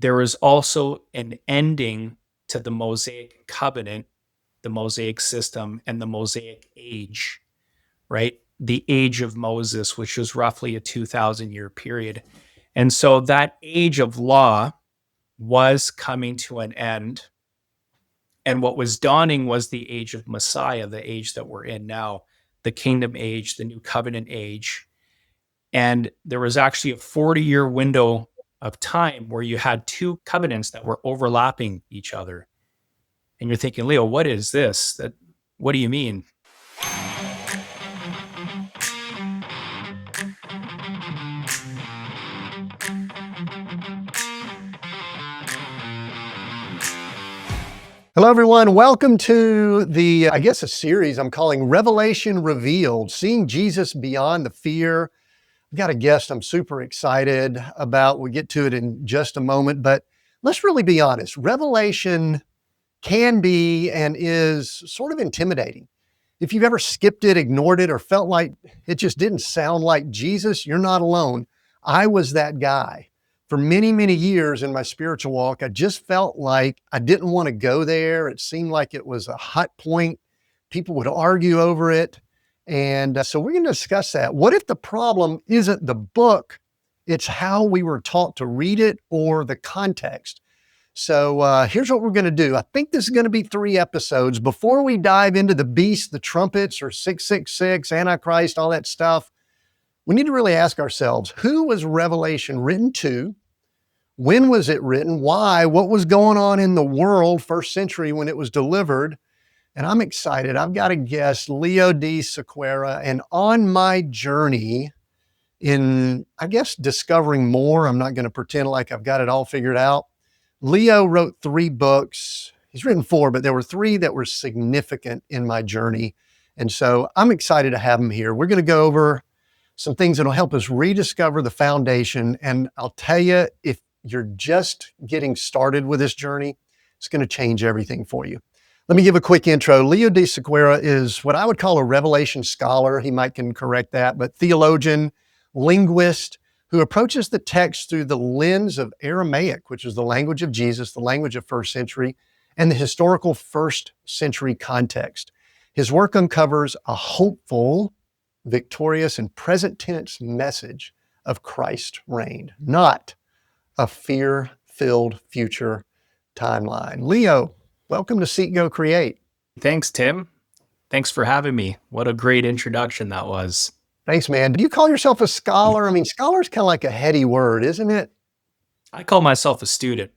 there was also an ending to the Mosaic covenant, the Mosaic system, and the Mosaic age, right? The age of Moses, which was roughly a 2,000-year period. And so that age of law was coming to an end. And what was dawning was the age of Messiah, the age that we're in now, the kingdom age, the new covenant age. And there was actually a 40-year window of time where you had two covenants that were overlapping each other. And you're thinking, Leo, what is this? What do you mean? Hello, everyone. Welcome to a series I'm calling Revelation Revealed, Seeing Jesus Beyond the Fear. I've got a guest I'm super excited about. We'll get to it in just a moment, but let's really be honest. Revelation can be and is sort of intimidating. If you've ever skipped it, ignored it, or felt like it just didn't sound like Jesus, you're not alone. I was that guy. For many, many years in my spiritual walk, I just felt like I didn't want to go there. It seemed like it was a hot point. People would argue over it. And so we're going to discuss that. What if the problem isn't the book, it's how we were taught to read it or the context? So here's what we're going to do. I think this is going to be 3 episodes. Before we dive into the beast, the trumpets, or 666, Antichrist, all that stuff, we need to really ask ourselves, who was Revelation written to? When was it written? Why? What was going on in the world first century when it was delivered? And I'm excited. I've got a guest, Leo De Siqueira, and on my journey in, discovering more, I'm not going to pretend like I've got it all figured out. Leo wrote 3 books. He's written 4, but there were 3 that were significant in my journey. And so I'm excited to have him here. We're going to go over some things that'll help us rediscover the foundation. And I'll tell you, if you're just getting started with this journey, it's going to change everything for you. Let me give a quick intro. Leo De Siqueira is what I would call a revelation scholar. He might can correct that, but theologian, linguist, who approaches the text through the lens of Aramaic, which is the language of Jesus, the language of first century, and the historical first century context. His work uncovers a hopeful, victorious, and present tense message of Christ's reign, not a fear-filled future timeline. Leo, welcome to Seek, Go, Create. Thanks, Tim. Thanks for having me. What a great introduction that was. Thanks, man. Do you call yourself a scholar? I mean, scholar is kind of like a heady word, isn't it? I call myself a student.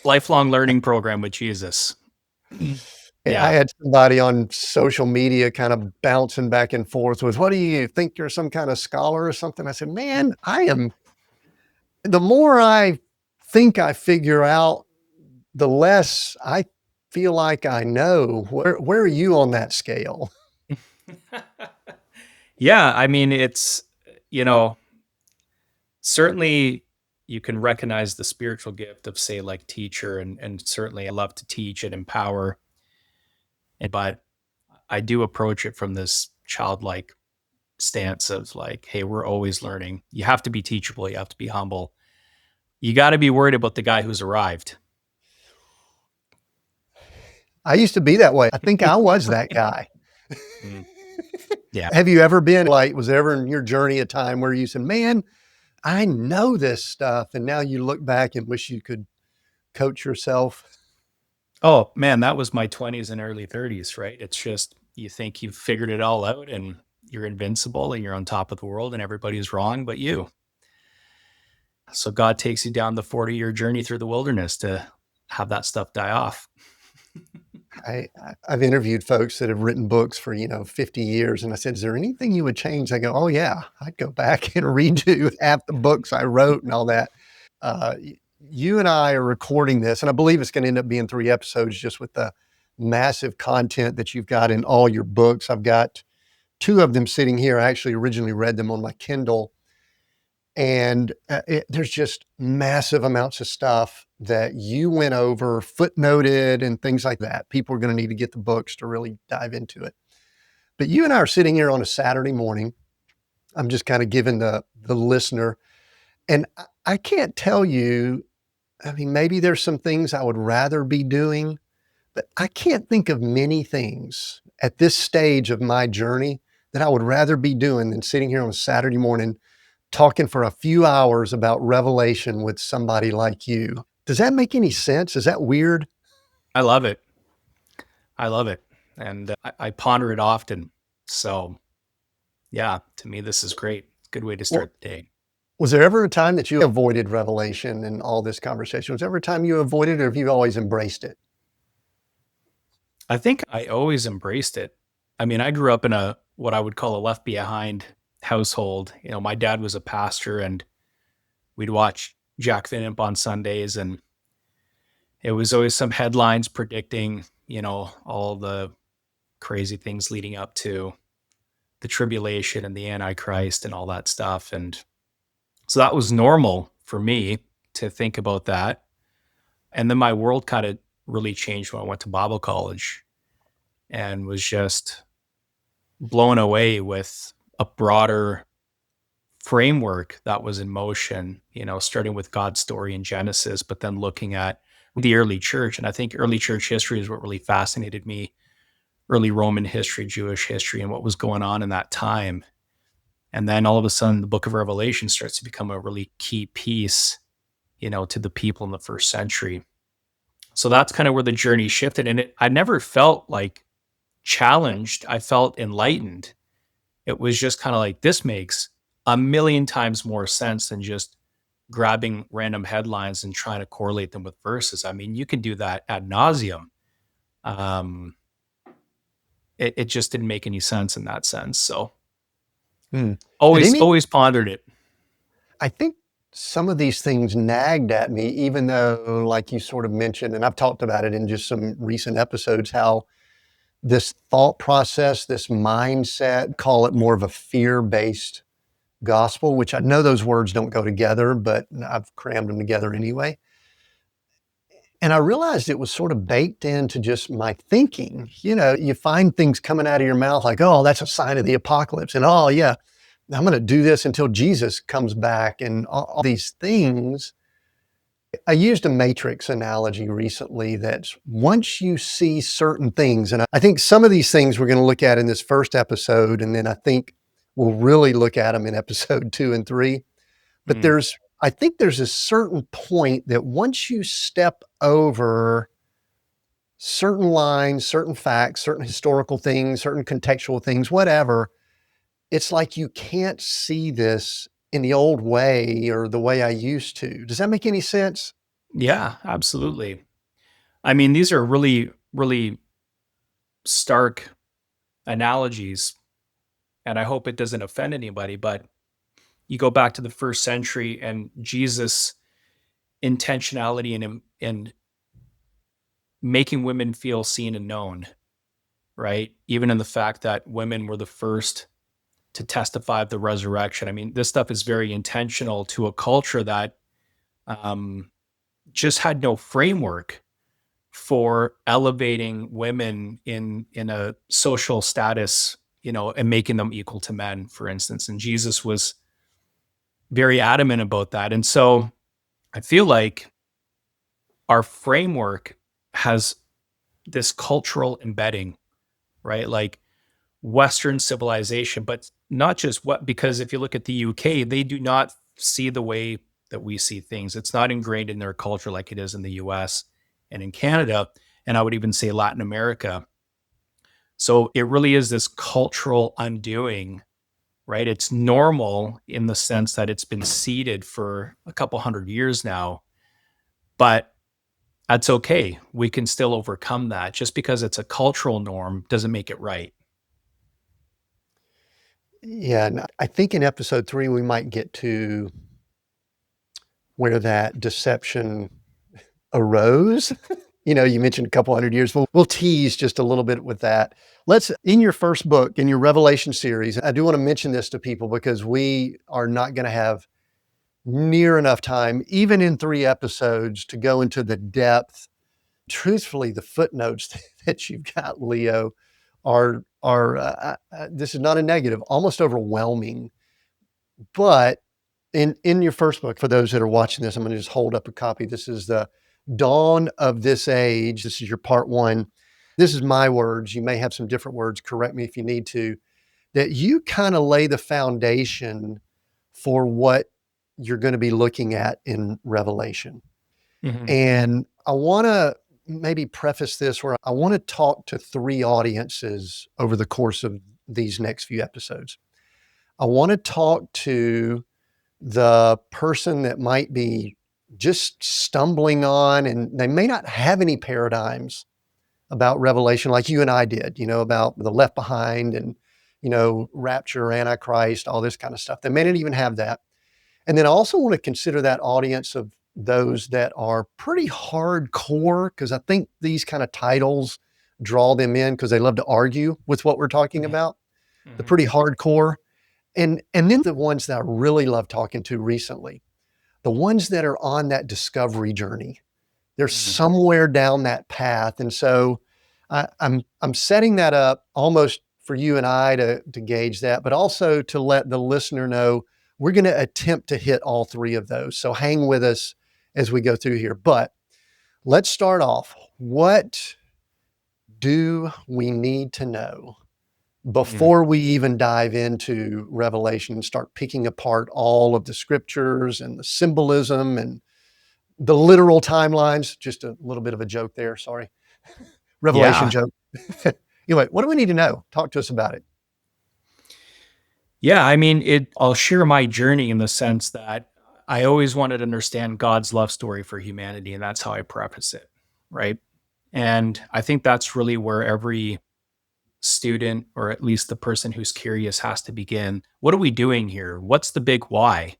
Lifelong learning program with Jesus. Yeah. I had somebody on social media kind of bouncing back and forth with, what do you think, you're some kind of scholar or something? I said, man, the more I think I figure out, the less I feel like I know. Where are you on that scale? Yeah, I mean, it's, certainly you can recognize the spiritual gift of, say, like teacher, and certainly I love to teach and empower. But I do approach it from this childlike stance of like, hey, we're always learning. You have to be teachable. You have to be humble. You got to be worried about the guy who's arrived. I used to be that way. I think I was that guy. Yeah. Have you ever been was there ever in your journey a time where you said, man, I know this stuff, and now you look back and wish you could coach yourself? Oh man, that was my 20s and early 30s, right? It's just, you think you've figured it all out and you're invincible and you're on top of the world and everybody's wrong but you. So God takes you down the 40-year journey through the wilderness to have that stuff die off. I've interviewed folks that have written books for, 50 years. And I said, is there anything you would change? They go, oh yeah, I'd go back and redo half the books I wrote and all that. You and I are recording this, and I believe it's going to end up being 3 episodes just with the massive content that you've got in all your books. I've got 2 of them sitting here. I actually originally read them on my Kindle. And there's just massive amounts of stuff that you went over, footnoted, and things like that. People are going to need to get the books to really dive into it. But you and I are sitting here on a Saturday morning. I'm just kind of giving the listener, and I can't tell you I mean, maybe there's some things I would rather be doing, but I can't think of many things at this stage of my journey that I would rather be doing than sitting here on a Saturday morning talking for a few hours about Revelation with somebody like you. Does that make any sense? Is that weird? I love it. I love it. And I ponder it often. So, yeah, to me, this is great. Good way to Well, start the day. was there ever a time that you avoided Revelation and all this conversation? Was there ever a time you avoided it, or have you always embraced it? I think I always embraced it. I mean, I grew up in a what I would call a left behind household. My dad was a pastor and we'd watch Jack Finimp on Sundays, and it was always some headlines predicting, all the crazy things leading up to the tribulation and the Antichrist and all that stuff. And so that was normal for me to think about that. And then my world kind of really changed when I went to Bible college and was just blown away with a broader framework that was in motion, starting with God's story in Genesis, but then looking at the early church. And I think early church history is what really fascinated me, early Roman history, Jewish history, and what was going on in that time. And then all of a sudden, the book of Revelation starts to become a really key piece, to the people in the first century. So that's kind of where the journey shifted. And I never felt like challenged. I felt enlightened. It was just kind of like, this makes a million times more sense than just grabbing random headlines and trying to correlate them with verses. I mean, you can do that ad nauseum. Um, it just didn't make any sense in that sense. So Hmm. Did always, any always pondered it. I think some of these things nagged at me, even though, like you sort of mentioned, and I've talked about it in just some recent episodes, how this thought process, this mindset, call it more of a fear-based gospel, which I know those words don't go together, but I've crammed them together anyway. And I realized it was sort of baked into just my thinking. You find things coming out of your mouth like, oh, that's a sign of the apocalypse. And oh, yeah, I'm going to do this until Jesus comes back, and all these things. I used a matrix analogy recently that once you see certain things, and I think some of these things we're going to look at in this first episode, and then I think we'll really look at them in episode 2 and 3. But Mm. I think there's a certain point that once you step over certain lines, certain facts, certain historical things, certain contextual things, whatever, it's like you can't see this in the old way or the way I used to. Does that make any sense? Yeah, absolutely. I mean, these are really, really stark analogies, and I hope it doesn't offend anybody, but you go back to the first century and Jesus' intentionality and making women feel seen and known, right? Even in the fact that women were the first to testify of the resurrection. I mean, this stuff is very intentional to a culture that um, just had no framework for elevating women in a social status, and making them equal to men, for instance. And Jesus was very adamant about that. And so I feel like our framework has this cultural embedding, right? Like Western civilization, but not just what, because if you look at the UK, they do not see the way that we see things. It's not ingrained in their culture like it is in the US and in Canada. And I would even say Latin America. So it really is this cultural undoing, right? It's normal in the sense that it's been seeded for a couple hundred years now, but that's okay. We can still overcome that. Just because it's a cultural norm doesn't make it right. Yeah, and I think in episode 3, we might get to where that deception arose. You mentioned a couple hundred years. We'll tease just a little bit with that. In your first book, in your Revelation series, I do want to mention this to people because we are not going to have near enough time, even in 3 episodes, to go into the depth. Truthfully, the footnotes that you've got, Leo, are this is not a negative, almost overwhelming. But In your first book, for those that are watching this, I'm going to just hold up a copy. This is the Dawn of This Age. This is your part one. This is my words. You may have some different words. Correct me if you need to. That you kind of lay the foundation for what you're going to be looking at in Revelation. Mhm. And I want to maybe preface this where I want to talk to three audiences over the course of these next few episodes. I want to talk to the person that might be just stumbling on, and they may not have any paradigms about Revelation like you and I did, about the left behind and, rapture, Antichrist, all this kind of stuff. They may not even have that. And then I also want to consider that audience of those that are pretty hardcore, because I think these kind of titles draw them in because they love to argue with what we're talking Mhm. about, the Mhm. pretty hardcore. And then the ones that I really love talking to recently, the ones that are on that discovery journey. They're Mhm. somewhere down that path. And so I'm setting that up almost for you and I to gauge that, but also to let the listener know we're going to attempt to hit all three of those. So hang with us as we go through here. But let's start off. What do we need to know Mhm. before we even dive into Revelation and start picking apart all of the scriptures and the symbolism and the literal timelines? Just a little bit of a joke there. Sorry. Revelation Yeah. joke. Anyway, what do we need to know? Talk to us about it. Yeah, I mean, I'll share my journey in the sense that I always wanted to understand God's love story for humanity, and that's how I preface it, right? And I think that's really where every student, or at least the person who's curious, has to begin. What are we doing here? What's the big why?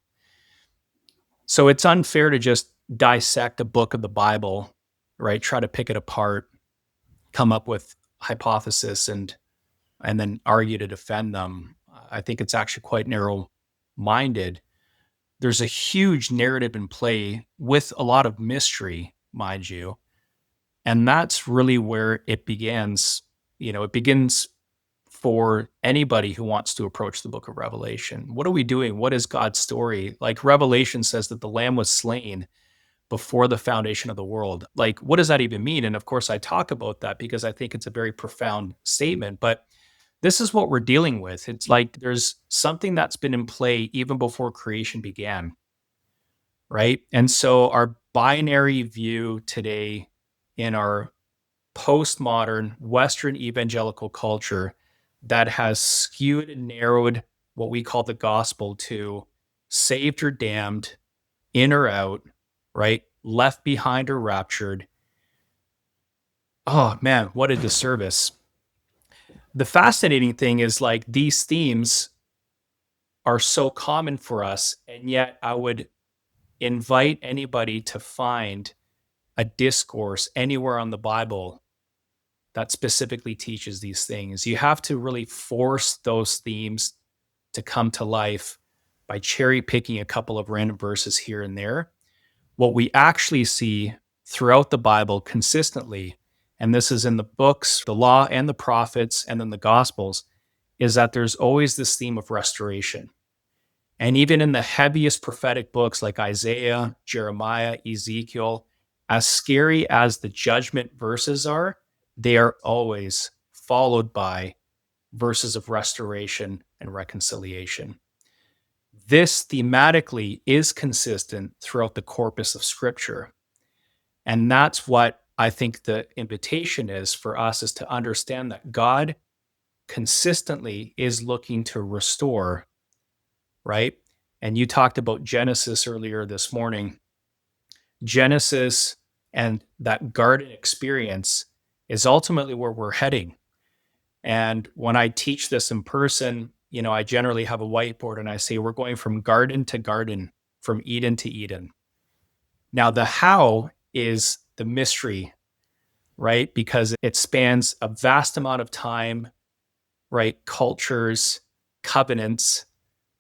So it's unfair to just dissect a book of the Bible, right? Try to pick it apart, come up with hypothesis and then argue to defend them. I think it's actually quite narrow minded. There's a huge narrative in play with a lot of mystery, mind you. And that's really where it begins. It begins for anybody who wants to approach the book of Revelation. What are we doing? What is God's story? Like Revelation says that the lamb was slain before the foundation of the world. Like, what does that even mean? And of course, I talk about that because I think it's a very profound statement. But this is what we're dealing with. It's like there's something that's been in play even before creation began, right? And so our binary view today in our postmodern Western evangelical culture that has skewed and narrowed what we call the gospel to saved or damned, in or out, right? Left behind or raptured. Oh man, what a disservice. The fascinating thing is like these themes are so common for us, and yet I would invite anybody to find a discourse anywhere on the Bible that specifically teaches these things. You have to really force those themes to come to life by cherry picking a couple of random verses here and there. What we actually see throughout the Bible consistently, and this is in the books, the law and the prophets, and then the gospels, is that there's always this theme of restoration. And even in the heaviest prophetic books like Isaiah, Jeremiah, Ezekiel, as scary as the judgment verses are, they are always followed by verses of restoration and reconciliation. This thematically is consistent throughout the corpus of scripture. And that's what I think the invitation is for us, is to understand that God consistently is looking to restore, right? And you talked about Genesis earlier this morning. Genesis and that garden experience is ultimately where we're heading. And when I teach this in person, I generally have a whiteboard and I say, we're going from garden to garden, from Eden to Eden. Now, the how is the mystery, right? Because it spans a vast amount of time, right? Cultures, covenants,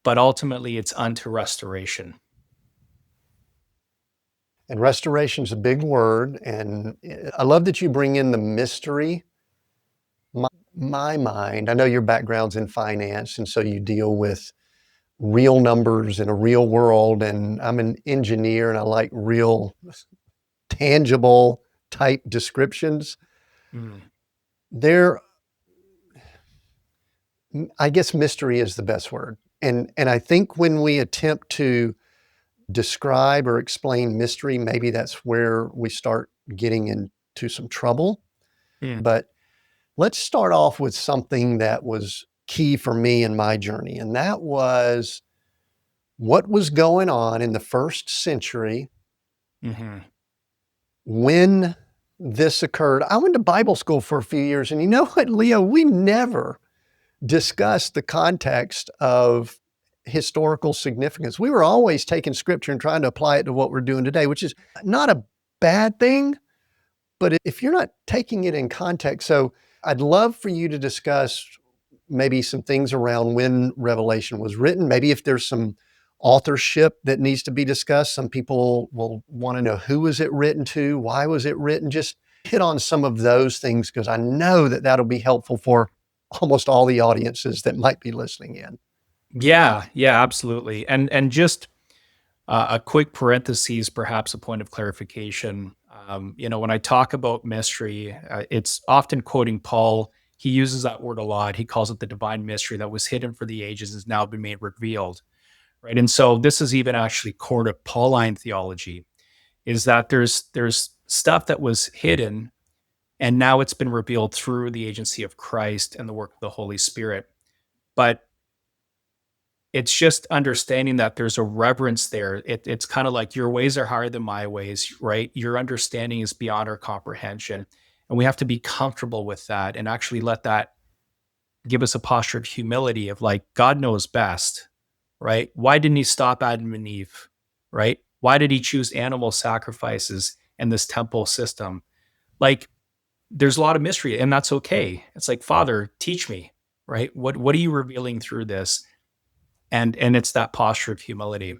but ultimately it's unto restoration. And restoration is a big word. And I love that you bring in the mystery. My mind, I know your background's in finance, and so you deal with real numbers in a real world, and I'm an engineer and I like real tangible type descriptions. Mm. There, I guess mystery is the best word. And I think when we attempt to describe or explain mystery, maybe that's where we start getting into some trouble. Mm. But let's start off with something that was key for me in my journey, and that was what was going on in the first century Hmm. when this occurred. I went to Bible school for a few years, and you know what, Leo? We never discussed the context of historical significance. We were always taking scripture and trying to apply it to what we're doing today, which is not a bad thing, but if you're not taking it in context. So I'd love for you to discuss maybe some things around when Revelation was written, maybe if there's some authorship that needs to be discussed. Some people will want to know, who was it written to? Why was it written? Just hit on some of those things, because I know that that'll be helpful for almost all the audiences that might be listening in. Yeah, yeah, absolutely. And just a quick parenthesis, perhaps a point of clarification. When I talk about mystery, it's often quoting Paul. He uses that word a lot. He calls it the divine mystery that was hidden for the ages has now been made revealed, right? And so this is even actually core to Pauline theology, is that there's stuff that was hidden and now it's been revealed through the agency of Christ and the work of the Holy Spirit. But it's just understanding that there's a reverence there. It's kind of like your ways are higher than my ways, right? Your understanding is beyond our comprehension. And we have to be comfortable with that and actually let that give us a posture of humility of like, God knows best, right? Why didn't he stop Adam and Eve, right? Why did he choose animal sacrifices and this temple system? Like, there's a lot of mystery, and that's okay. It's like, Father, teach me, right? What are you revealing through this? And it's that posture of humility.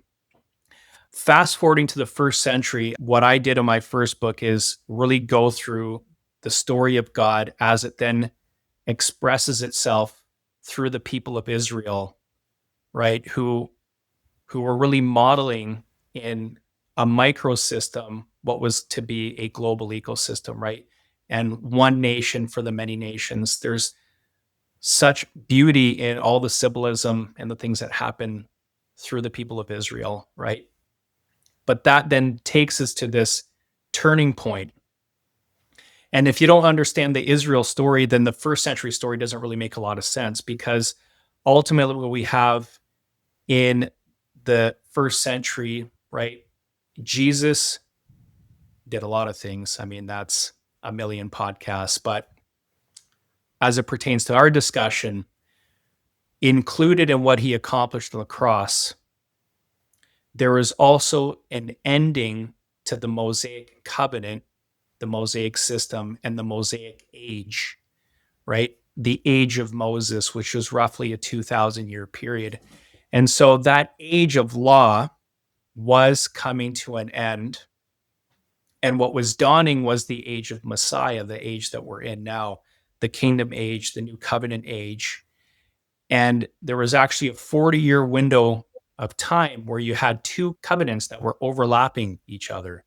Fast forwarding to the first century, what I did in my first book is really go through the story of God as it then expresses itself through the people of Israel, right? Who were really modeling in a microsystem what was to be a global ecosystem, right? And one nation for the many nations. There's such beauty in all the symbolism and the things that happen through the people of Israel, right? But that then takes us to this turning point. And if you don't understand the Israel story, then the first century story doesn't really make a lot of sense, because ultimately what we have in the first century, right? Jesus did a lot of things. I mean, that's a million podcasts, but as it pertains to our discussion, included in what he accomplished on the cross, there is also an ending to the Mosaic covenant, the Mosaic system, and the Mosaic age, right? The age of Moses, which was roughly a 2,000-year period. And so that age of law was coming to an end. And what was dawning was the age of Messiah, the age that we're in now, the kingdom age, the new covenant age. And there was actually a 40-year window of time where you had two covenants that were overlapping each other.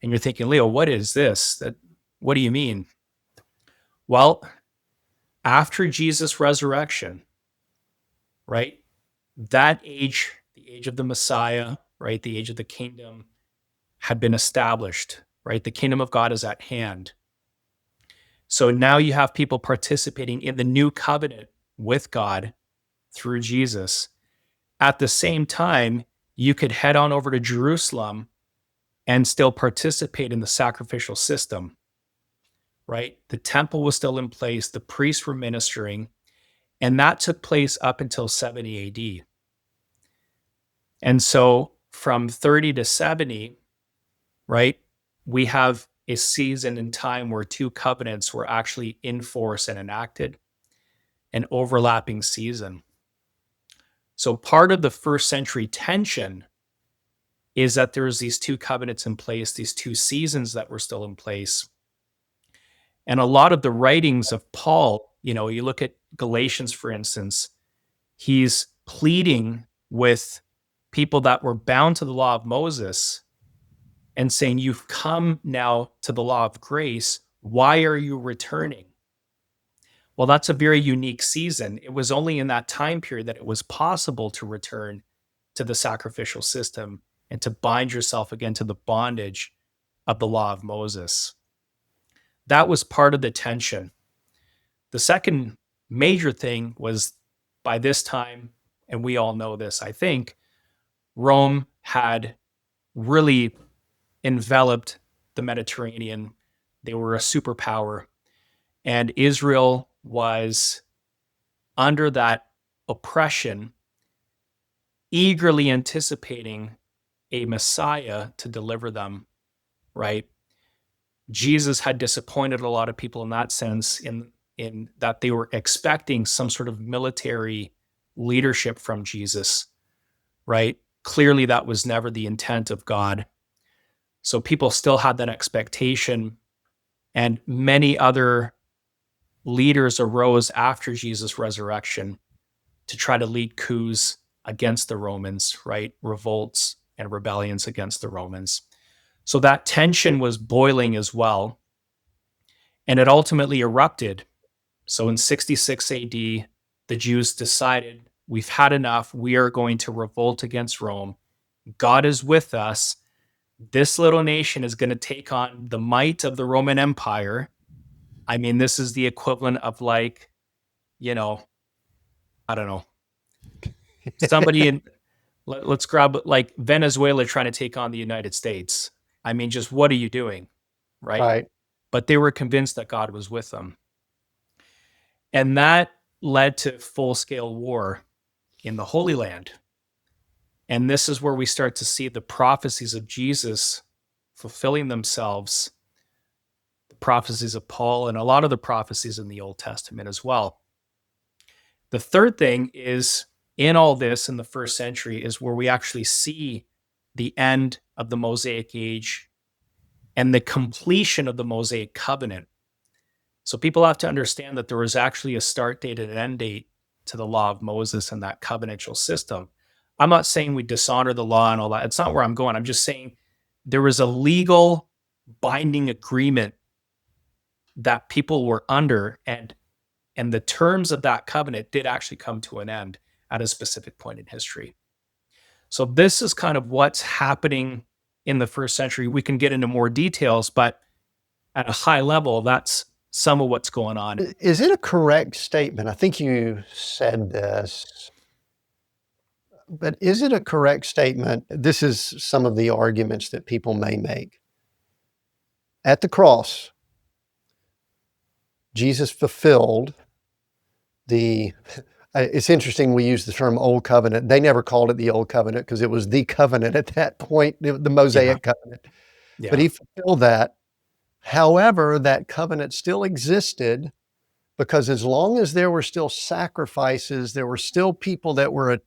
And you're thinking, Leo, what is this? What do you mean? Well, after Jesus' resurrection, right? That age, the age of the Messiah, right? The age of the kingdom had been established, right? The kingdom of God is at hand. So now you have people participating in the new covenant with God through Jesus. At the same time, you could head on over to Jerusalem and still participate in the sacrificial system, right? The temple was still in place, the priests were ministering, and that took place up until 70 AD. And so from 30 to 70, right, we have a season in time where two covenants were actually in force and enacted, an overlapping season. So part of the first century tension is that there's these two covenants in place, these two seasons that were still in place. And a lot of the writings of Paul, you look at Galatians, for instance, he's pleading with people that were bound to the law of Moses and saying, you've come now to the law of grace. Why are you returning? Well, that's a very unique season. It was only in that time period that it was possible to return to the sacrificial system and to bind yourself again to the bondage of the law of Moses. That was part of the tension. The second major thing was, by this time, and we all know this, I think, Rome had really enveloped the Mediterranean. They were a superpower, and Israel was under that oppression, eagerly anticipating a Messiah to deliver them, right? Jesus had disappointed a lot of people in that sense, in that they were expecting some sort of military leadership from Jesus, right? Clearly, that was never the intent of God. So people still had that expectation, and many other leaders arose after Jesus' resurrection to try to lead coups against the Romans, right? Revolts and rebellions against the Romans. So that tension was boiling as well. And it ultimately erupted. So in 66 AD, the Jews decided, we've had enough. We are going to revolt against Rome. God is with us. This little nation is going to take on the might of the Roman Empire. I mean, this is the equivalent of, like, you know, I don't know, somebody in, let's grab like Venezuela trying to take on the United States. I mean, just what are you doing? Right. Right. But they were convinced that God was with them. And that led to full scale war in the Holy Land. And this is where we start to see the prophecies of Jesus fulfilling themselves, the prophecies of Paul, and a lot of the prophecies in the Old Testament as well. The third thing is, in all this in the first century, is where we actually see the end of the Mosaic Age and the completion of the Mosaic covenant. So people have to understand that there was actually a start date and an end date to the law of Moses and that covenantal system. I'm not saying we dishonor the law and all that. It's not where I'm going. I'm just saying there was a legal binding agreement that people were under, and the terms of that covenant did actually come to an end at a specific point in history. So this is kind of what's happening in the first century. We can get into more details, but at a high level, that's some of what's going on. Is it a correct statement? I think you said this, but is it a correct statement? This is some of the arguments that people may make. At the cross, Jesus fulfilled the, it's interesting we use the term Old Covenant. They never called it the Old Covenant because it was the covenant at that point, the Mosaic covenant. Yeah. But he fulfilled that. However, that covenant still existed because as long as there were still sacrifices, there were still people that were a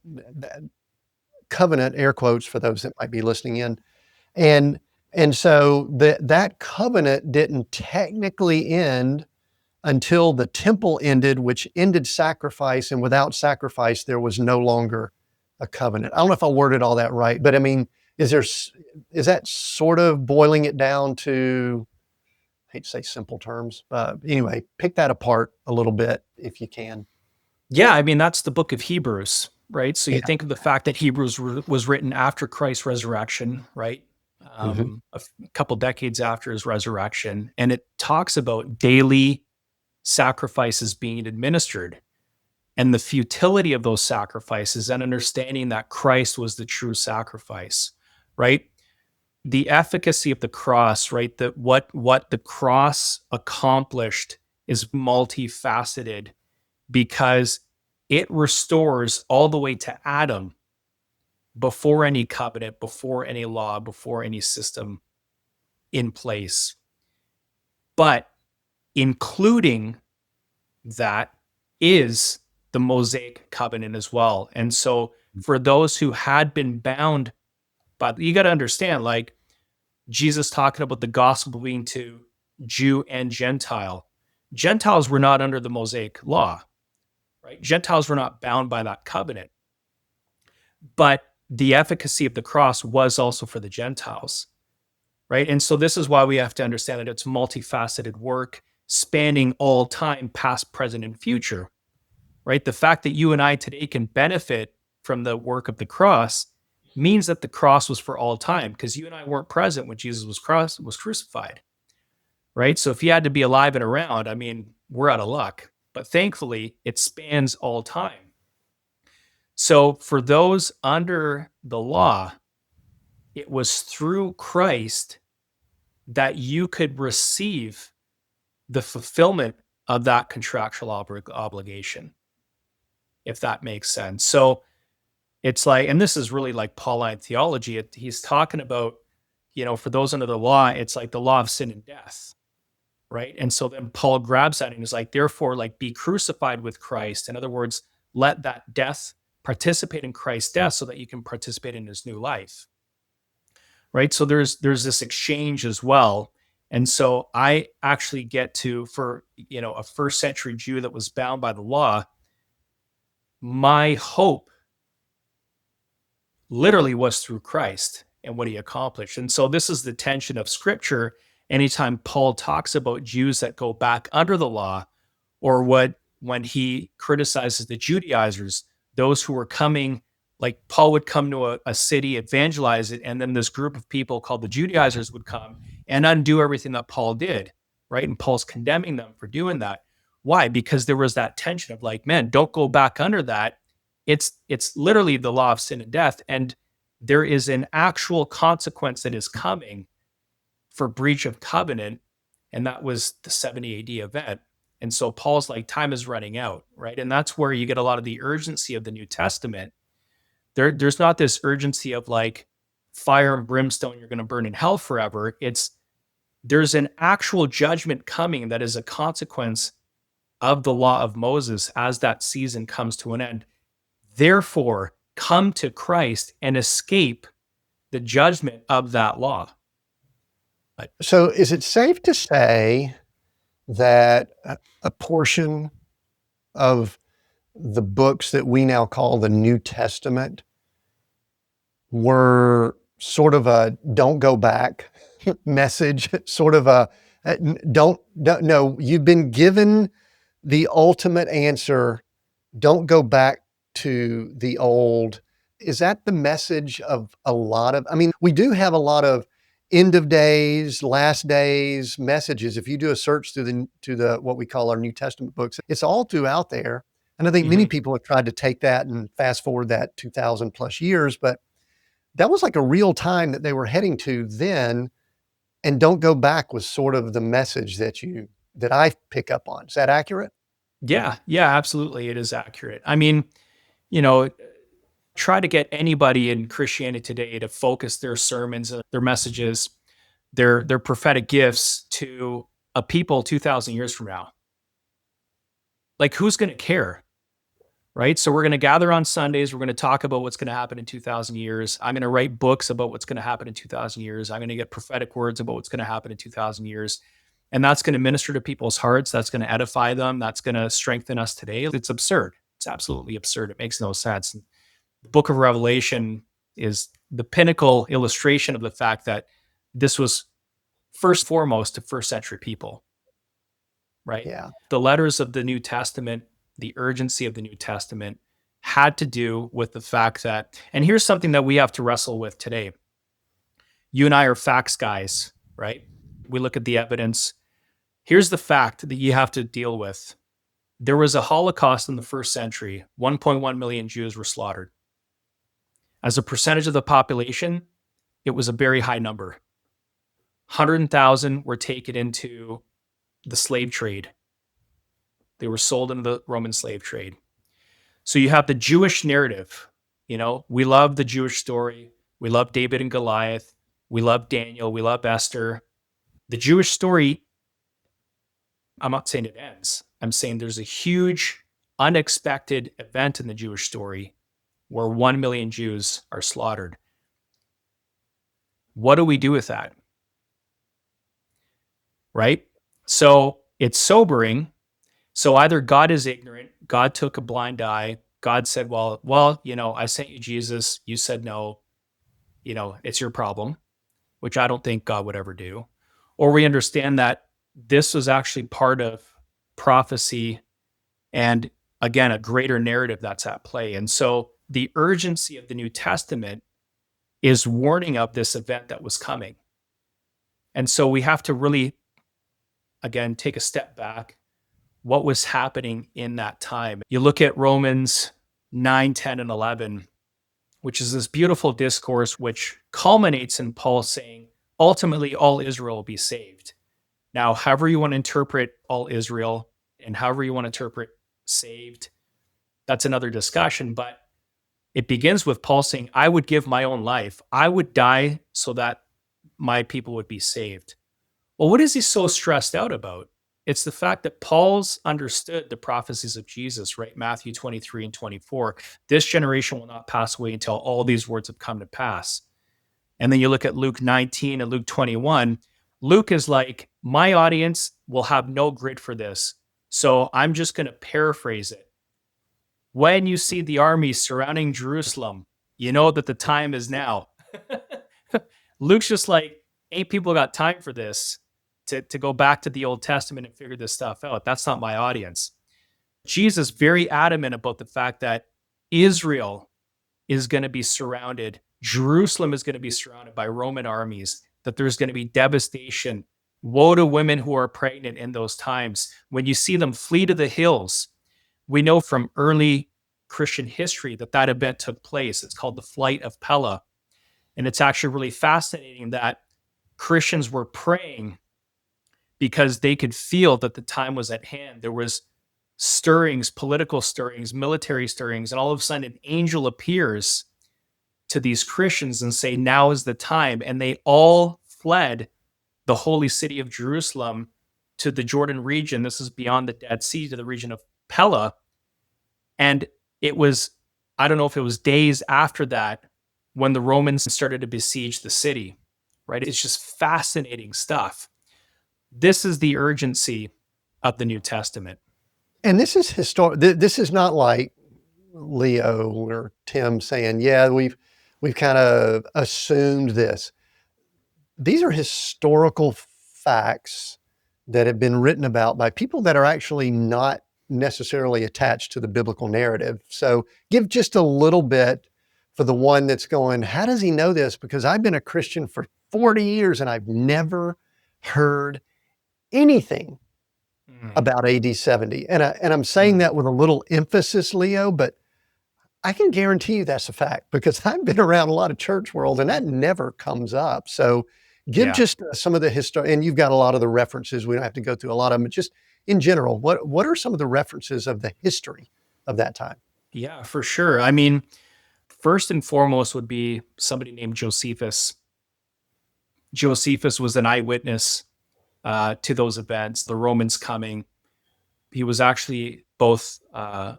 covenant, air quotes for those that might be listening in. And so that covenant didn't technically end until the temple ended, which ended sacrifice. And without sacrifice, there was no longer a covenant. I don't know if I worded all that right, but I mean, is that sort of boiling it down to, I hate to say simple terms, anyway, pick that apart a little bit if you can. Yeah, I mean, that's the book of Hebrews, right? So you Yeah. think of the fact that Hebrews was written after Christ's resurrection, right? A couple decades after his resurrection. And it talks about daily sacrifices being administered and the futility of those sacrifices, and understanding that Christ was the true sacrifice, right? The efficacy of the cross, right? That what the cross accomplished is multifaceted, because it restores all the way to Adam, before any covenant, before any law, before any system in place. But including that is the Mosaic covenant as well. And so for those who had been bound, but you got to understand, like, Jesus talking about the gospel being to Jew and Gentile. Gentiles were not under the Mosaic law, right? Gentiles were not bound by that covenant. but the efficacy of the cross was also for the Gentiles, right? And so this is why we have to understand that it's multifaceted work spanning all time, past, present, and future, right? The fact that you and I today can benefit from the work of the cross means that the cross was for all time, because you and I weren't present when Jesus was crucified, right? So if he had to be alive and around, I mean, we're out of luck. But thankfully, it spans all time. So for those under the law, it was through Christ that you could receive the fulfillment of that contractual obligation, if that makes sense. So it's like, and this is really like Pauline theology. He's talking about, for those under the law, it's like the law of sin and death, right? And so then Paul grabs that and he's like, therefore, like, be crucified with Christ. In other words, let that death participate in Christ's death so that you can participate in his new life, right? So there's this exchange as well. And so I actually get to, for a first century Jew that was bound by the law, my hope literally was through Christ and what he accomplished. And so this is the tension of scripture. Anytime Paul talks about Jews that go back under the law, or when he criticizes the Judaizers, those who were coming, like Paul would come to a city, evangelize it, and then this group of people called the Judaizers would come and undo everything that Paul did, right? And Paul's condemning them for doing that. Why? Because there was that tension of like, man, don't go back under that. It's literally the law of sin and death, and there is an actual consequence that is coming for breach of covenant, and that was the 70 AD event. And so Paul's like, time is running out, right? And that's where you get a lot of the urgency of the New Testament. There's not this urgency of like fire and brimstone, you're going to burn in hell forever. There's an actual judgment coming that is a consequence of the law of Moses as that season comes to an end. Therefore, come to Christ and escape the judgment of that law. So is it safe to say that a portion of the books that we now call the New Testament were sort of a don't go back message, sort of a don't no, you've been given the ultimate answer, don't go back to the old. Is that the message of a lot of, I mean, we do have a lot of end of days, last days messages. If you do a search through the what we call our New Testament books, it's all throughout there. And I think many people have tried to take that and fast forward that 2,000 plus years, but that was like a real time that they were heading to then. And don't go back was sort of the message that I pick up on. Is that accurate? Yeah, absolutely. It is accurate. I mean, try to get anybody in Christianity today to focus their sermons, their messages, their prophetic gifts to a people 2,000 years from now. Like, who's going to care? Right? So we're going to gather on Sundays. We're going to talk about what's going to happen in 2,000 years. I'm going to write books about what's going to happen in 2,000 years. I'm going to get prophetic words about what's going to happen in 2,000 years. And that's going to minister to people's hearts. That's going to edify them. That's going to strengthen us today. It's absurd. It's absolutely absurd. It makes no sense. And the book of Revelation is the pinnacle illustration of the fact that this was first and foremost to first century people, right? Yeah. The letters of the New Testament, the urgency of the New Testament had to do with the fact that, and here's something that we have to wrestle with today. You and I are facts guys, right? We look at the evidence. Here's the fact that you have to deal with. There was a Holocaust in the first century. 1.1 million Jews were slaughtered. As a percentage of the population, it was a very high number. 100,000 were taken into the slave trade. They were sold into the Roman slave trade. So you have the Jewish narrative. We love the Jewish story. We love David and Goliath. We love Daniel. We love Esther. The Jewish story, I'm not saying it ends. I'm saying there's a huge, unexpected event in the Jewish story where 1 million Jews are slaughtered. What do we do with that? Right? So it's sobering. So either God is ignorant, God took a blind eye, God said, I sent you Jesus. You said no. It's your problem, which I don't think God would ever do. Or we understand that this was actually part of prophecy and, again, a greater narrative that's at play. And so the urgency of the New Testament is warning of this event that was coming. And so we have to really, again, take a step back. What was happening in that time? You look at Romans 9, 10, and 11, which is this beautiful discourse which culminates in Paul saying, ultimately, all Israel will be saved. Now, however you want to interpret all Israel and however you want to interpret saved, that's another discussion. But it begins with Paul saying, I would give my own life. I would die so that my people would be saved. Well, what is he so stressed out about? It's the fact that Paul's understood the prophecies of Jesus, right? Matthew 23 and 24. This generation will not pass away until all these words have come to pass. And then you look at Luke 19 and Luke 21. Luke is like, my audience will have no grid for this. So I'm just going to paraphrase it. When you see the army surrounding Jerusalem, you know that the time is now. Luke's just like, ain't people got time for this to go back to the Old Testament and figure this stuff out. That's not my audience. Jesus very adamant about the fact that Israel is going to be surrounded. Jerusalem is going to be surrounded by Roman armies, that there's going to be devastation. Woe to women who are pregnant in those times. When you see them flee to the hills, we know from early Christian history that event took place. It's called the Flight of Pella. And it's actually really fascinating that Christians were praying because they could feel that the time was at hand. There was stirrings, political stirrings, military stirrings, and all of a sudden an angel appears to these Christians and say, now is the time. And they all fled the holy city of Jerusalem to the Jordan region. This is beyond the Dead Sea, to the region of Pella. And it was, I don't know if it was days after that, when the Romans started to besiege the city, right? It's just fascinating stuff. This is the urgency of the New Testament. And this is this is not like Leo or Tim saying, yeah, we've kind of assumed this. These are historical facts that have been written about by people that are actually not necessarily attached to the biblical narrative. So give just a little bit for the one that's going, how does he know this? Because I've been a Christian for 40 years and I've never heard anything about AD 70. And I'm saying that with a little emphasis, Leo, but I can guarantee you that's a fact because I've been around a lot of church world and that never comes up. So give just some of the history, and you've got a lot of the references. We don't have to go through a lot of them, but just in general, what are some of the references of the history of that time? Yeah, for sure. I mean, first and foremost would be somebody named Josephus. Josephus was an eyewitness to those events, the Romans coming. He was actually both a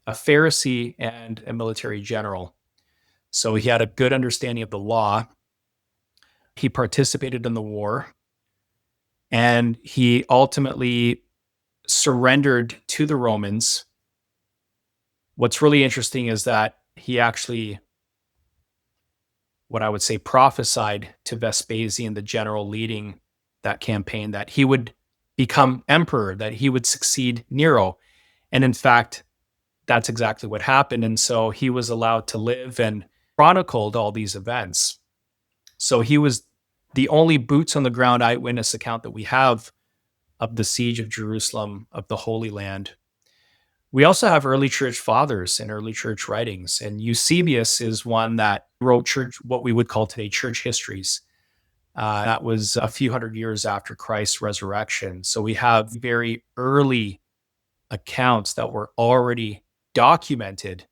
Pharisee and a military general. So he had a good understanding of the law. He participated in the war. And he ultimately surrendered to the Romans. What's really interesting is that he actually, what I would say, prophesied to Vespasian, the general leading that campaign, that he would become emperor, that he would succeed Nero. And in fact, that's exactly what happened. And so he was allowed to live and chronicled all these events. So he was the only boots on the ground eyewitness account that we have of the siege of Jerusalem, of the Holy Land. We also have early church fathers and early church writings. And Eusebius is one that wrote what we would call today church histories. That was a few hundred years after Christ's resurrection. So we have very early accounts that were already documented.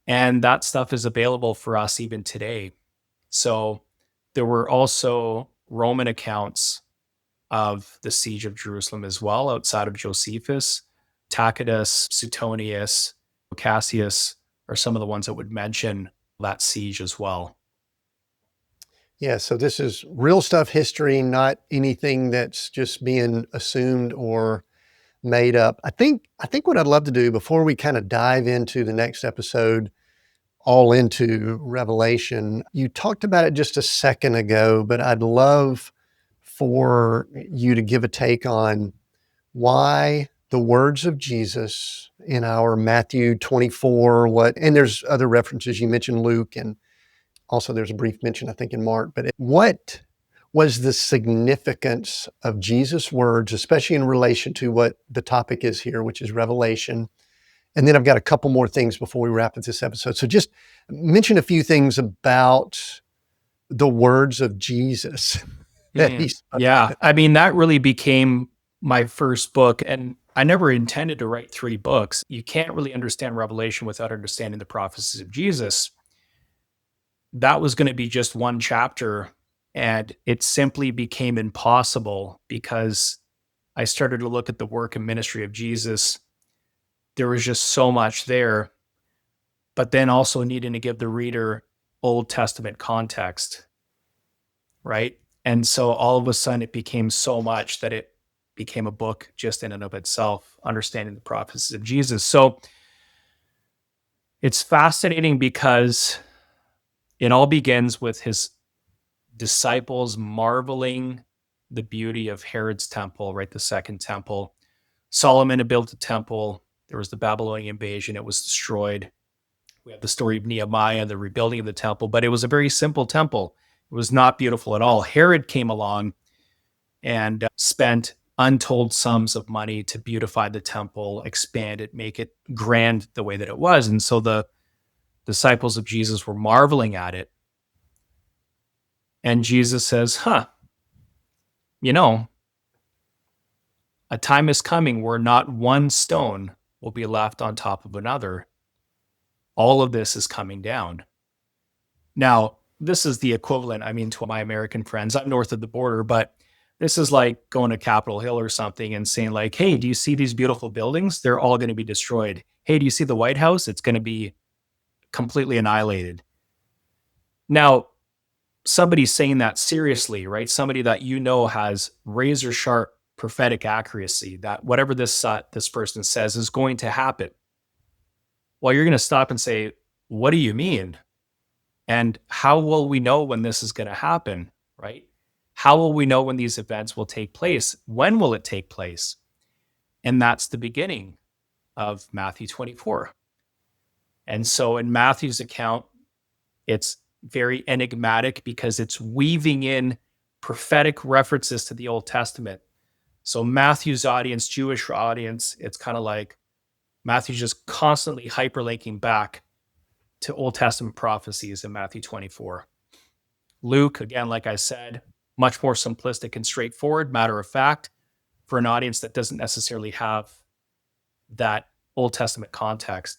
And that stuff is available for us even today. So there were also Roman accounts of the siege of Jerusalem as well, outside of Josephus. Tacitus, Suetonius, Cassius are some of the ones that would mention that siege as well. Yeah, so this is real stuff, history, not anything that's just being assumed or made up. I think what I'd love to do before we kind of dive into the next episode, all into Revelation, you talked about it just a second ago, but I'd love for you to give a take on why the words of Jesus in our Matthew 24, and there's other references. You mentioned Luke, and also there's a brief mention, I think, in Mark, but what was the significance of Jesus' words, especially in relation to what the topic is here, which is Revelation? And then I've got a couple more things before we wrap up this episode. So just mention a few things about the words of Jesus that he spoke. Yeah. I mean, that really became my first book. And I never intended to write 3 books. You can't really understand Revelation without understanding the prophecies of Jesus. That was going to be just one chapter. And it simply became impossible because I started to look at the work and ministry of Jesus. There was just so much there, but then also needing to give the reader Old Testament context, right? And so all of a sudden it became so much that it became a book just in and of itself, understanding the prophecies of Jesus. So it's fascinating because it all begins with his disciples marveling the beauty of Herod's temple, right? The second temple. Solomon had built a temple. There was the Babylonian invasion. It was destroyed. We have the story of Nehemiah, the rebuilding of the temple, but it was a very simple temple. It was not beautiful at all. Herod came along and spent untold sums of money to beautify the temple, expand it, make it grand the way that it was. And so the disciples of Jesus were marveling at it. And Jesus says, you know, a time is coming where not one stone will be left on top of another. All of this is coming down. Now, this is the equivalent, I mean, to my American friends. I'm north of the border, but this is like going to Capitol Hill or something and saying like, hey, do you see these beautiful buildings? They're all going to be destroyed. Hey, do you see the White House? It's going to be completely annihilated. Now, somebody saying that seriously, right? Somebody that you know has razor sharp prophetic accuracy, that whatever this person says is going to happen. Well, you're going to stop and say, what do you mean? And how will we know when this is going to happen, right? How will we know when these events will take place? When will it take place? And that's the beginning of Matthew 24. And so in Matthew's account, it's very enigmatic because it's weaving in prophetic references to the Old Testament. So Matthew's audience, Jewish audience, it's kind of like Matthew's just constantly hyperlinking back to Old Testament prophecies in Matthew 24. Luke, again, like I said, much more simplistic and straightforward, matter of fact, for an audience that doesn't necessarily have that Old Testament context.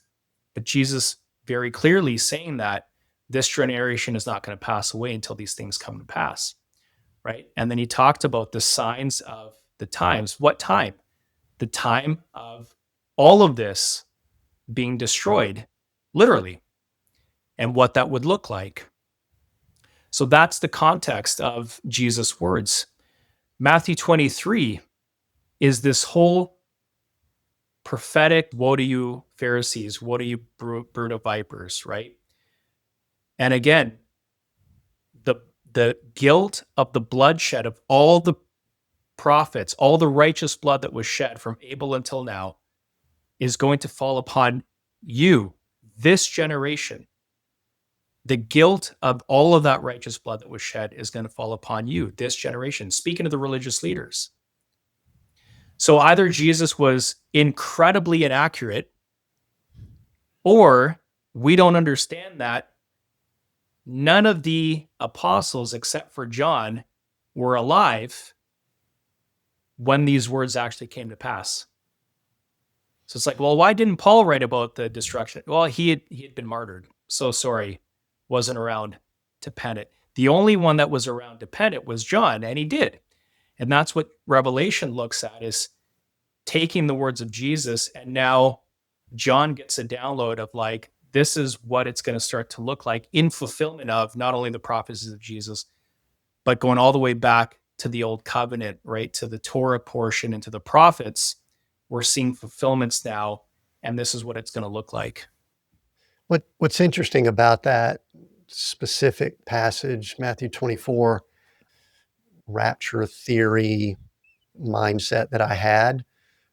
But Jesus very clearly saying that this generation is not going to pass away until these things come to pass, right? And then he talked about the signs of the times. What time? The time of all of this being destroyed, literally, and what that would look like. So that's the context of Jesus' words. Matthew 23 is this whole prophetic, woe to you, Pharisees, woe to you, brood of vipers, right? And again, the guilt of the bloodshed of all the prophets, all the righteous blood that was shed from Abel until now is going to fall upon you, this generation. The guilt of all of that righteous blood that was shed is going to fall upon you, this generation. Speaking of the religious leaders. So either Jesus was incredibly inaccurate, or we don't understand that none of the apostles, except for John, were alive when these words actually came to pass. So it's like, well, why didn't Paul write about the destruction? Well, he had been martyred. So sorry, wasn't around to pen it. The only one that was around to pen it was John, and he did. And that's what Revelation looks at, is taking the words of Jesus, and now John gets a download of like, this is what it's going to start to look like in fulfillment of not only the prophecies of Jesus, but going all the way back to the Old Covenant, right? To the Torah portion and to the prophets. we're seeing fulfillments now, and this is what it's going to look like. What's interesting about that specific passage, Matthew 24, rapture theory mindset that I had.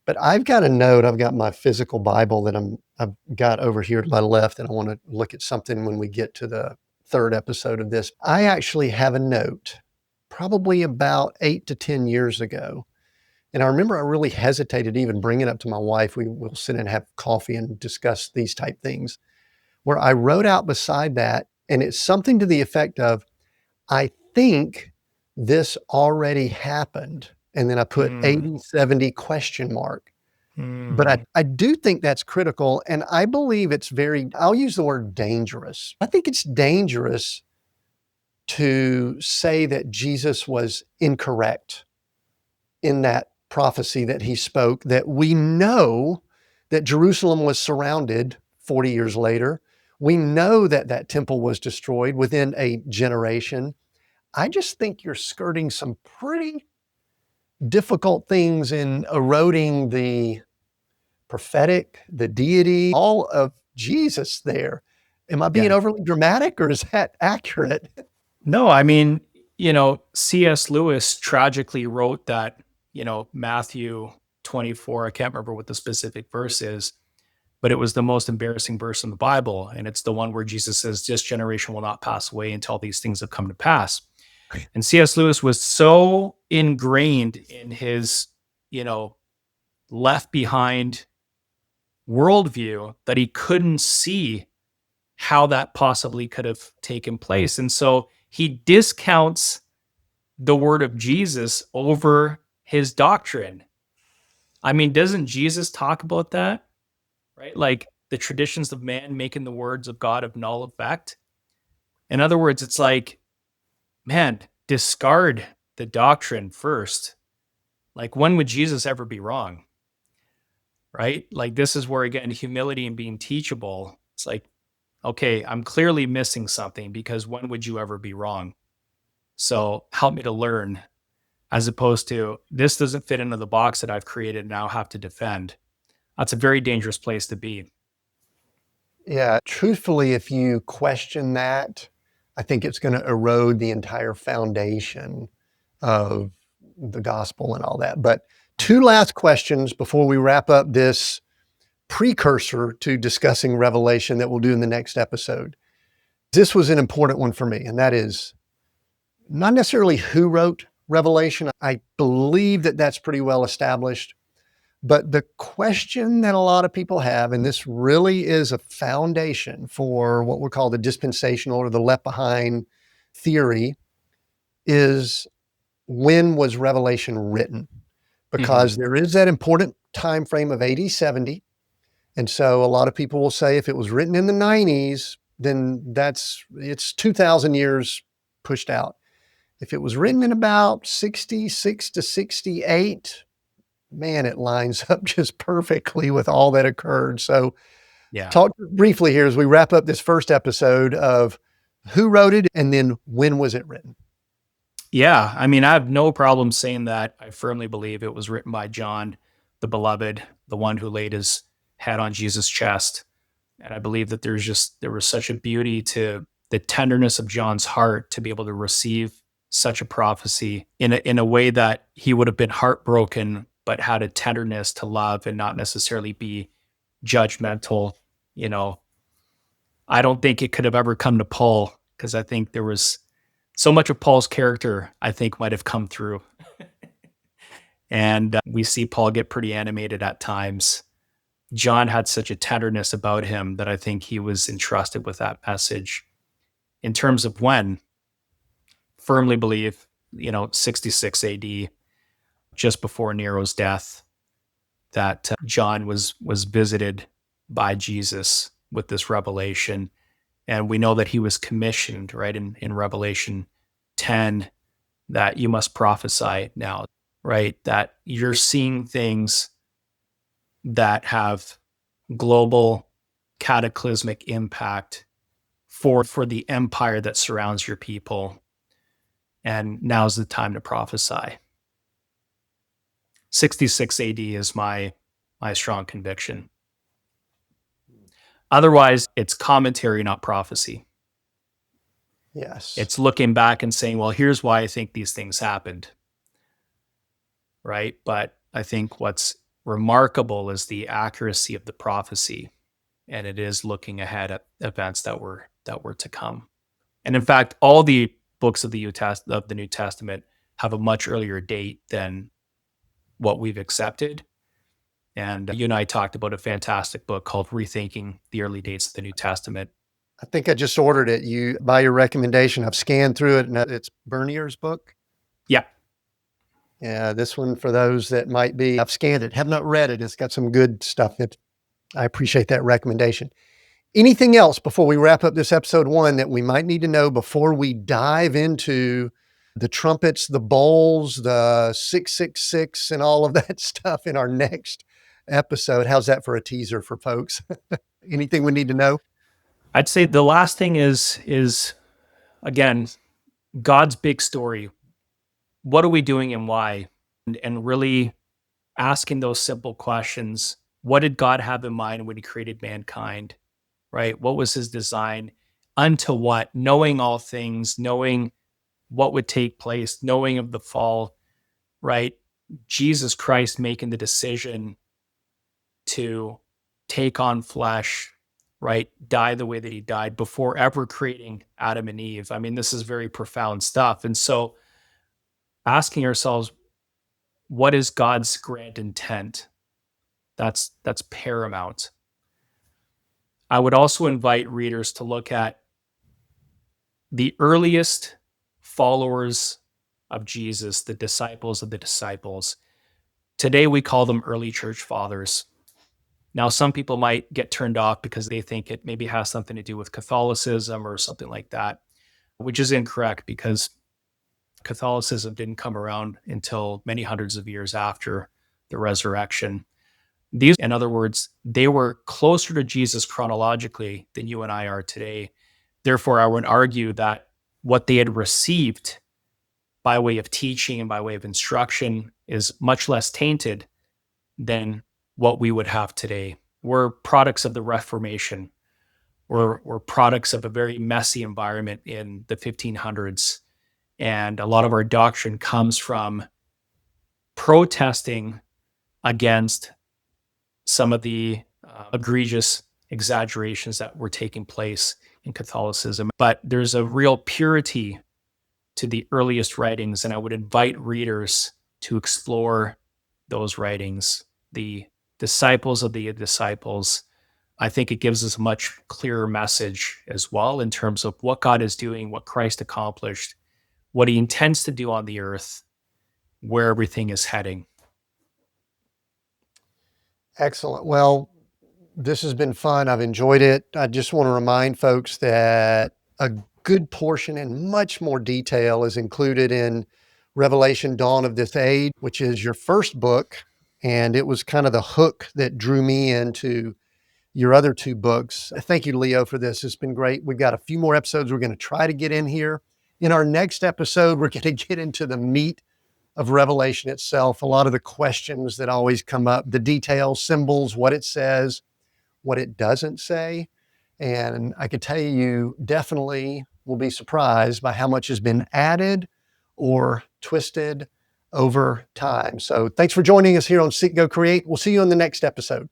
But I've got a note. I've got my physical Bible that I've got over here to my left, and I want to look at something when we get to the third episode of this. I actually have a note, probably about 8 to 10 years ago. And I remember I really hesitated to even bring it up to my wife. We will sit and have coffee and discuss these type things, where I wrote out beside that, and it's something to the effect of, I think this already happened. And then I put 80, 70 question mark. But I do think that's critical. And I believe it's I'll use the word dangerous. I think it's dangerous to say that Jesus was incorrect in that prophecy that he spoke, that we know that Jerusalem was surrounded 40 years later. We know that that temple was destroyed within a generation. I just think you're skirting some pretty difficult things in eroding the prophetic, the deity, all of Jesus there. Am I being overly dramatic, or is that accurate? No, I mean, C.S. Lewis tragically wrote that, Matthew 24, I can't remember what the specific verse is, but it was the most embarrassing verse in the Bible. And it's the one where Jesus says, this generation will not pass away until these things have come to pass. And C.S. Lewis was so ingrained in his, left behind worldview that he couldn't see how that possibly could have taken place. And so he discounts the word of Jesus over his doctrine. I mean, doesn't Jesus talk about that? Right? Like the traditions of man making the words of God of null effect. In other words, it's like, man, discard the doctrine first. Like, when would Jesus ever be wrong? Right? Like, this is where, again, humility and being teachable. It's like, okay, I'm clearly missing something, because when would you ever be wrong? So help me to learn, as opposed to, this doesn't fit into the box that I've created and now have to defend. That's a very dangerous place to be. Yeah, truthfully, if you question that, I think it's going to erode the entire foundation of the gospel and all that. But two last questions before we wrap up this precursor to discussing Revelation that we'll do in the next episode. This was an important one for me, and that is not necessarily who wrote Revelation. I believe that that's pretty well established. But the question that a lot of people have, and this really is a foundation for what we call the dispensational or the left behind theory, is, when was Revelation written? Because there is that important time frame of AD 70. And so a lot of people will say, if it was written in the 90s, then it's 2,000 years pushed out. If it was written in about 66 to 68, man, it lines up just perfectly with all that occurred. So talk briefly here as we wrap up this first episode of who wrote it, and then when was it written? Yeah, I mean, I have no problem saying that I firmly believe it was written by John, the beloved, the one who laid his head on Jesus' chest. And I believe that there was such a beauty to the tenderness of John's heart to be able to receive such a prophecy in a way that he would have been heartbroken, but had a tenderness to love and not necessarily be judgmental. I don't think it could have ever come to Paul, because I think there was so much of Paul's character, I think, might have come through. And we see Paul get pretty animated at times. John had such a tenderness about him that I think he was entrusted with that message. In terms of when, firmly believe, 66 AD, just before Nero's death, that John was visited by Jesus with this revelation. And we know that he was commissioned, right, in Revelation 10, that you must prophesy now, right? That you're seeing things that have global cataclysmic impact for the empire that surrounds your people. And now's the time to prophesy. 66 AD is my my strong conviction. Otherwise, it's commentary, not prophecy. Yes. It's looking back and saying, well, here's why I think these things happened. Right? But I think what's remarkable is the accuracy of the prophecy. And it is looking ahead at events that were to come. And in fact, all the books of the New Testament have a much earlier date than what we've accepted. And you and I talked about a fantastic book called Rethinking the Early Dates of the New Testament. I think I just ordered it. By your recommendation, I've scanned through it, and it's Bernier's book. Yeah. Yeah, this one for those that might be, I've scanned it, have not read it. It's got some good stuff. I appreciate that recommendation. Anything else before we wrap up this episode 1 that we might need to know before we dive into the trumpets, the bowls, the 666, and all of that stuff in our next episode? How's that for a teaser for folks? Anything we need to know? I'd say the last thing is again, God's big story. What are we doing and why? And really asking those simple questions. What did God have in mind when he created mankind? Right? What was his design? Unto what? Knowing all things, knowing what would take place, knowing of the fall, right? Jesus Christ making the decision to take on flesh, right? Die the way that he died before ever creating Adam and Eve. I mean, this is very profound stuff. And so asking ourselves, what is God's grand intent? That's paramount. I would also invite readers to look at the earliest followers of Jesus, the disciples of the disciples. Today we call them early church fathers. Now, some people might get turned off because they think it maybe has something to do with Catholicism or something like that, which is incorrect because Catholicism didn't come around until many hundreds of years after the resurrection. These, in other words, they were closer to Jesus chronologically than you and I are today. Therefore, I would argue that what they had received by way of teaching and by way of instruction is much less tainted than what we would have today. We're products of the Reformation. We're products of a very messy environment in the 1500s. And a lot of our doctrine comes from protesting against some of the egregious exaggerations that were taking place in Catholicism. But there's a real purity to the earliest writings, and I would invite readers to explore those writings. The disciples of the disciples, I think it gives us a much clearer message as well in terms of what God is doing, what Christ accomplished, what he intends to do on the earth, where everything is heading. Excellent. Well, this has been fun. I've enjoyed it. I just want to remind folks that a good portion and much more detail is included in Revelation Dawn of This Age, which is your first book. And it was kind of the hook that drew me into your other 2 books. Thank you, Leo, for this. It's been great. We've got a few more episodes we're going to try to get in here. In our next episode, we're going to get into the meat of Revelation itself, a lot of the questions that always come up, the details, symbols, what it says, what it doesn't say. And I could tell you definitely will be surprised by how much has been added or twisted over time. So thanks for joining us here on Seek, Go, Create. We'll see you on the next episode.